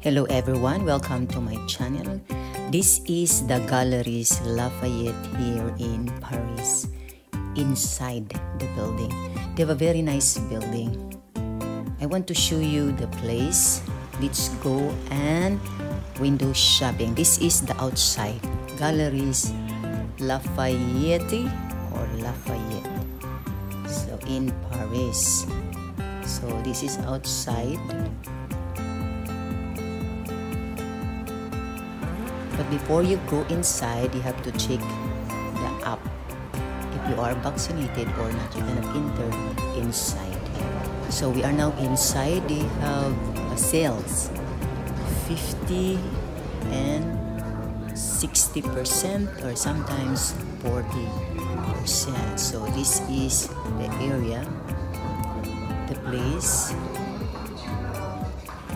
Hello everyone, welcome to my channel. This is the Galeries Lafayette here in Paris, inside the building. They have a very nice building. I want to show you the place. Let's go and window shopping. This is the outside. Galeries Lafayette or Lafayette. So in Paris. So this is outside. But before you go inside, you have to check the app. If you are vaccinated or not, you cannot enter inside. So we are now inside. They have sales 50 and 60% or sometimes 40%. So this is the area, the place.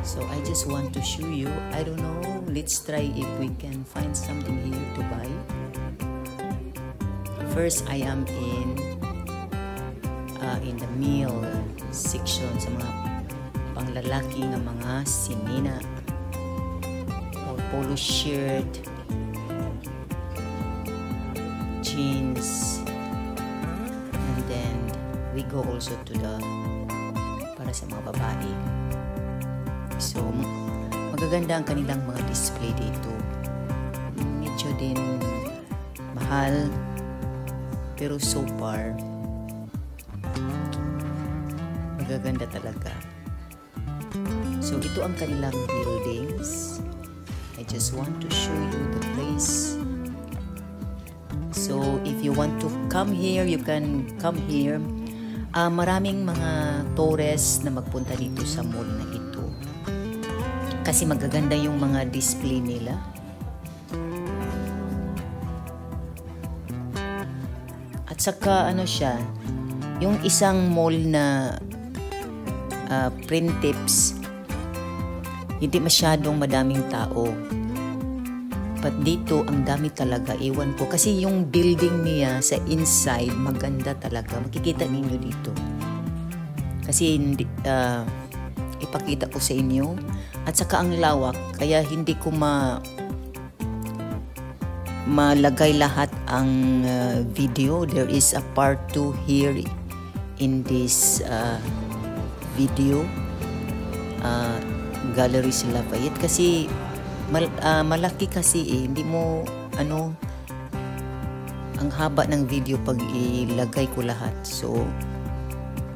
So I just want to show you. I don't know. Let's try if we can find something here to buy. First, I am in the meal section sa mga panglalaki ng mga sinina or polo shirt, jeans, and then we go also to the para sa mga babae. So, magaganda ang kanilang mga display dito. Medyo din mahal, pero so far, magaganda talaga. So, ito ang kanilang buildings. I just want to show you the place. So, if you want to come here, you can come here. Maraming mga tourists na magpunta dito sa mall na ito. Kasi magaganda yung mga display nila. At saka ano siya, yung isang mall na print tips, hindi masyadong madaming tao. But dito, ang dami talaga. Ewan ko. Kasi yung building niya sa inside, maganda talaga. Makikita ninyo dito. Kasi ipakita ko sa inyo. At saka ang lawak, kaya hindi ko malagay lahat ang video. There is a part 2 here in this video. Galeries Lafayette. Kasi malaki kasi hindi mo ang haba ng video pag ilagay ko lahat. So,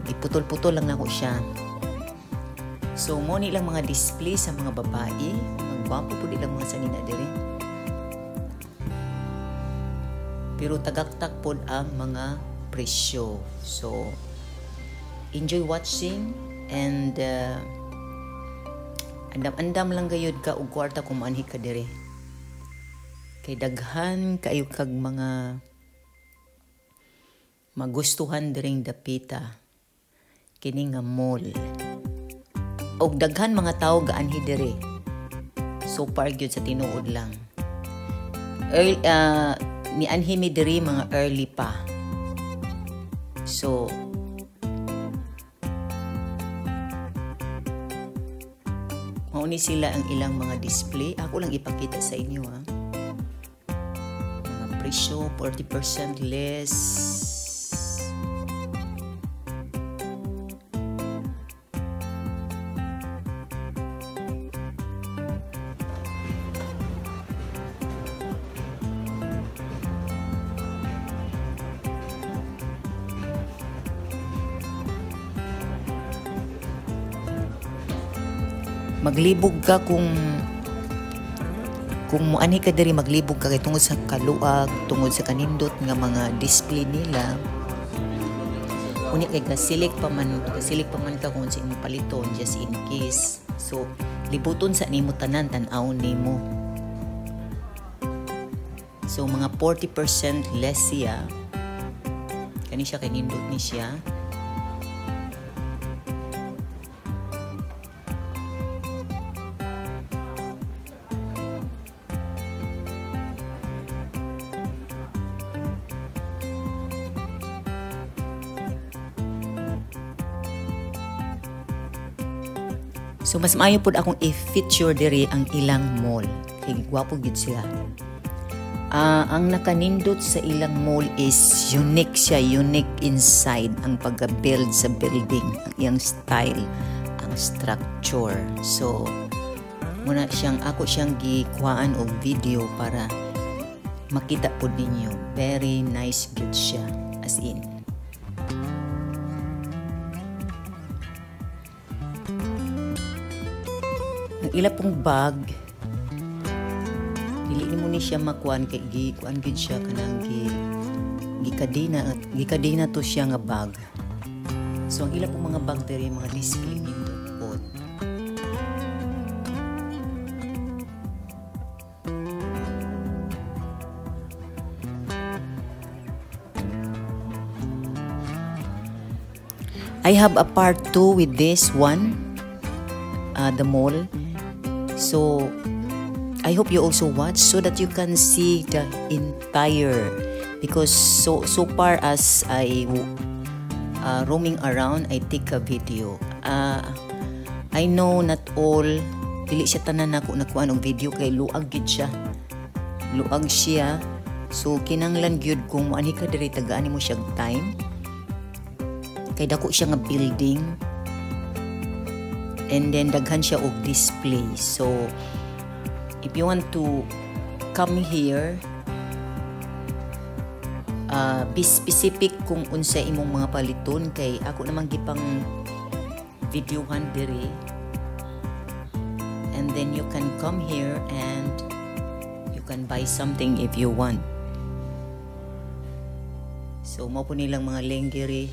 iputol-putol lang ako siya. So, mo nilang mga display sa mga babae. Magwapo po nilang mga sanina dire. Pero tagaktak po ang mga presyo. So, enjoy watching and andam-andam lang gayud ka og kwarta kung maanhi ka dire. Kay daghan kayo kag mga magustuhan diring dapita kini nga mall. Og daghan mga tao gaanhi dire. So far gyud sa tinuod lang. Ni anhi mi dire mga early pa. So mauni sila ang ilang mga display. Ako lang ipakita sa inyo ha. Mga presyo 40% less. Maglibog ka kung muanhi ka diri, maglibog ka kay tungod sa kaluag, tungod sa kanindot nga mga display nila. Unya kay gasilik pa man ka kung sa imong paliton just in case. So libuton sa nimo tanan tan-aw nimo. So mga 40% less siya. Kani siya kay nindot ni siya. So mas maayo pud akong i-feature diri ang ilang mall. Kay gwapo gid sila. Ang nakanindot sa ilang mall is unique siya, unique inside ang pagka-build sa building, ang iyang style, ang structure. So muna ako siyang gikuhaan og video para makita po ninyo. Very nice good siya, as in. Ang ila pong bag, dili mo ni siya makuan kay gikuan gid siya kanang gikadina to siya nga bag. So ang ila pong mga bag diri mga display nindot po. I have a part 2 with this one, the mall. So I hope you also watch so that you can see the entire, because so far as I roaming around, I take a video. I know not all, dili siya tanan nako nakuha ng video kay luag gid siya. Luag siya. So kinanglan gyud kung moani ka diri tagaan mo siya time. Kay dako siya nga building. And then daghan siya og display. So if you want to come here, be specific kung unsa imong mga paliton kay ako namang gipang videohan diri. And then you can come here and you can buy something if you want. So mao po nilang mga lingerie.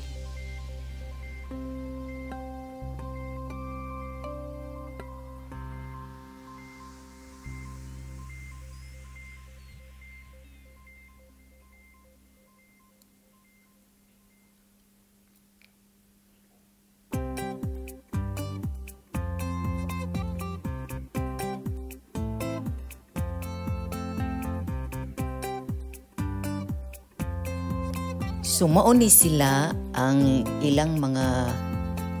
So mao ni sila ang ilang mga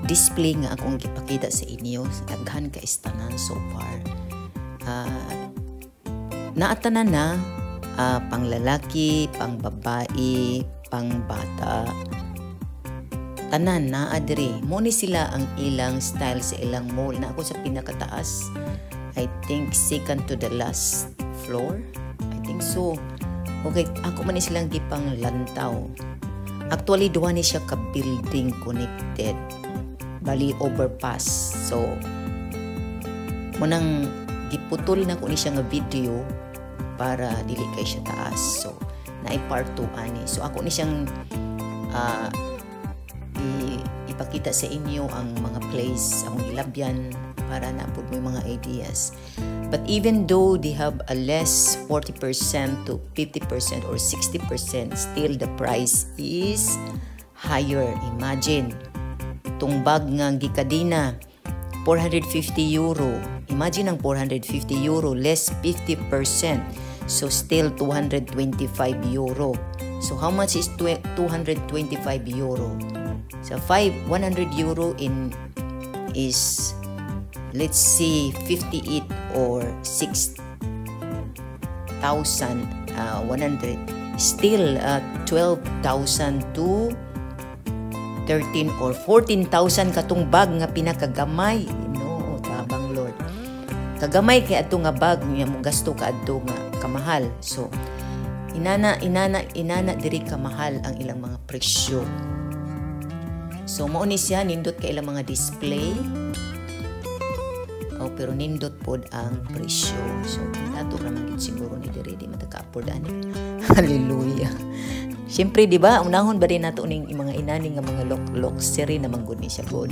display nga akong gipakita sa inyo. Daghan ka istanan so far. Naatanan na pang lalaki, pang babae, pang bata. Tanan na adre. Mo ni sila ang ilang style sa ilang mall. Na ako sa pinakataas. I think second to the last floor. I think so. Okay, ako man ni silang gipang lantaw. Actually, duha ni siya ka building connected. Bali, overpass. So, munang giputol na ko ni siya nga video para dili kay siya taas. So, na-part 2 ani. So, ako ni siyang ipakita sa inyo ang mga place, ang ilabyan para napod mo mga ideas. But even though they have a less 40% to 50% or 60%, still the price is higher. Imagine, itong bag nga gikadina, 450 euro. Imagine ang 450 euro, less 50%. So still 225 euro. So how much is 225 euro? So 100 euro is, let's say 58 or 6,100, still 12,000 to 13 or 14,000 katong bag nga pinakagamay. No, tabang Lord. Kagamay kay ato nga bag nga mo gasto ka adto nga kamahal. So inana diri kamahal ang ilang mga presyo. So mao ni siya nindot kay ilang mga display. Pero nindot pod ang presyo. So, dato naman gid siguro ni diri di mataka-afford ani. Hallelujah. Siyempre, di ba, unahon ba rin nato ning mga inani nga mga luxury na manggod ni siya pod.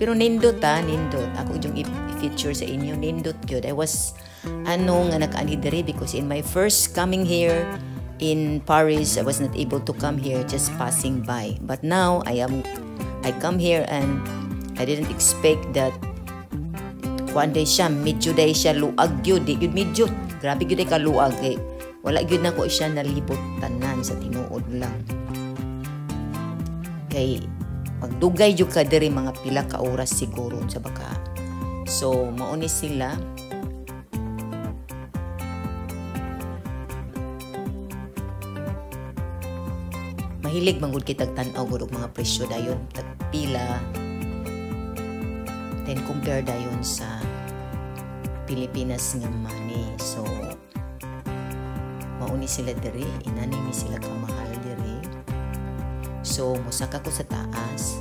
Pero nindot nindot. Ako yung i-feature sa inyo, nindot gyud. I was nga nakaani diri because in my first coming here in Paris, I was not able to come here, just passing by. But now I come here and I didn't expect that kuan day siya, medyo day siya luag gyud, di gyud medyo. Grabe gyud ka luag kay wala gyud nako siya nalibot tanan sa tinuod lang. Kay magdugay jud ka diri mga pila ka oras siguro sa baka So mauni sila. Mahilig manggod kitag tan-aw gud og mga presyo dayon pila. Then compare dayon sa Pilipinas nga money. So mauni sila diri, inani ni sila kamahal diri. So musaka ko sa taas.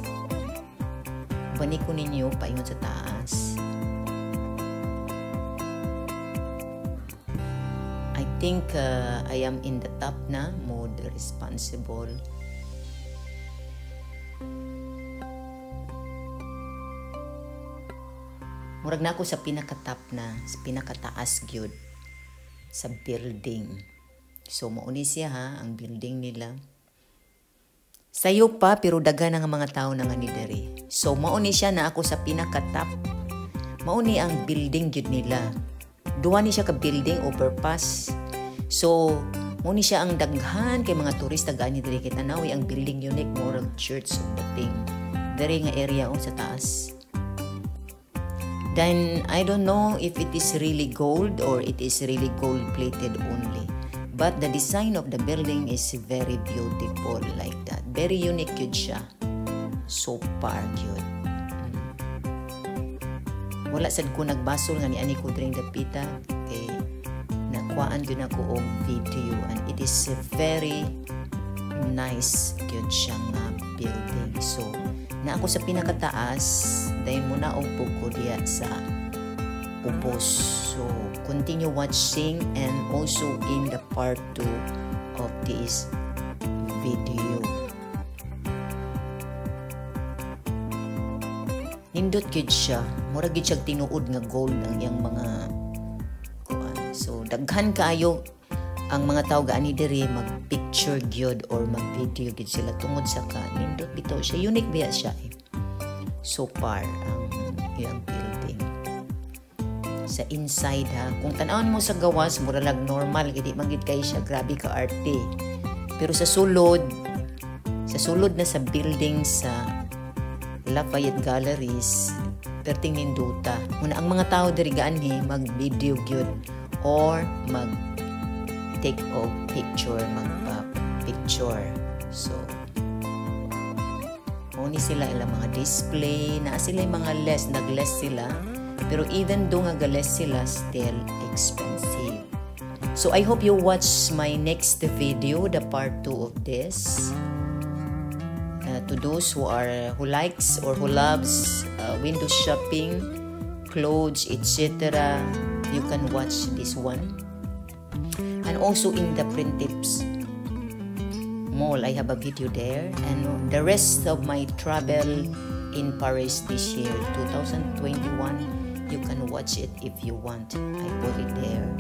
Bani ko ninyo paingon sa taas. I think I am in the top na, mode responsible. Murag na ako sa pinaka-top na, sa pinaka-taas gyud sa building. So mauni siya ha, ang building nila. Sayo pa pero daghan nga mga tao na nga ni diri. So mauni siya na ako sa pinaka-top. Mauni ang building gyud nila. Duha ni siya ka building overpass. So mauni siya ang daghan kay mga turista gani diri kita nawi ang building unique moral church of the thing. Diri nga area o sa taas. Then I don't know if it is really gold or it is really gold plated only. But the design of the building is very beautiful like that. Very unique yun siya. So far yun. Wala sad ko nagbasol nga ni ani ko during dapita kay nakuhaan yun ako og video and it is very nice yun siya nga building. So na ako sa pinakataas dahil muna og ko diya sa ubos. So continue watching and also in the part 2 of this video. Nindot gid siya, mura gid siya tinuod nga gold ang iyang mga kuan. So daghan kaayo ang mga tao gaani diri mag-picture gyud or mag-video gyud sila tungod sa nindot bitaw siya, unique biya siya. So far ang iyang building. Sa inside ha, kung tan-awon mo sa gawas mura lang normal gid man gid kay siya, grabe ka arte. Pero sa sulod na sa building sa Lafayette Galleries perting ninduta. Muna ang mga tao diri gaanhi mag-video gyud or mag-take of picture, magpa-picture. So oni sila ilang mga display na sila yung mga nag-less sila. Pero even though nga less sila, still expensive. So I hope you watch my next video, the part 2 of this. To those who likes or who loves window shopping, clothes, etc., you can watch this one. And also in the Printips Mall, I have a video there. And the rest of my travel in Paris this year, 2021, you can watch it if you want. I put it there.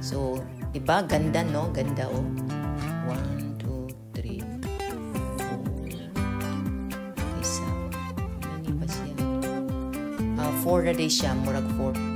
So, diba? Ganda, no? Ganda, oh. 1, 2, 3, 4. Isa. Hindi pa siya. 4 na day siya. Murag 4.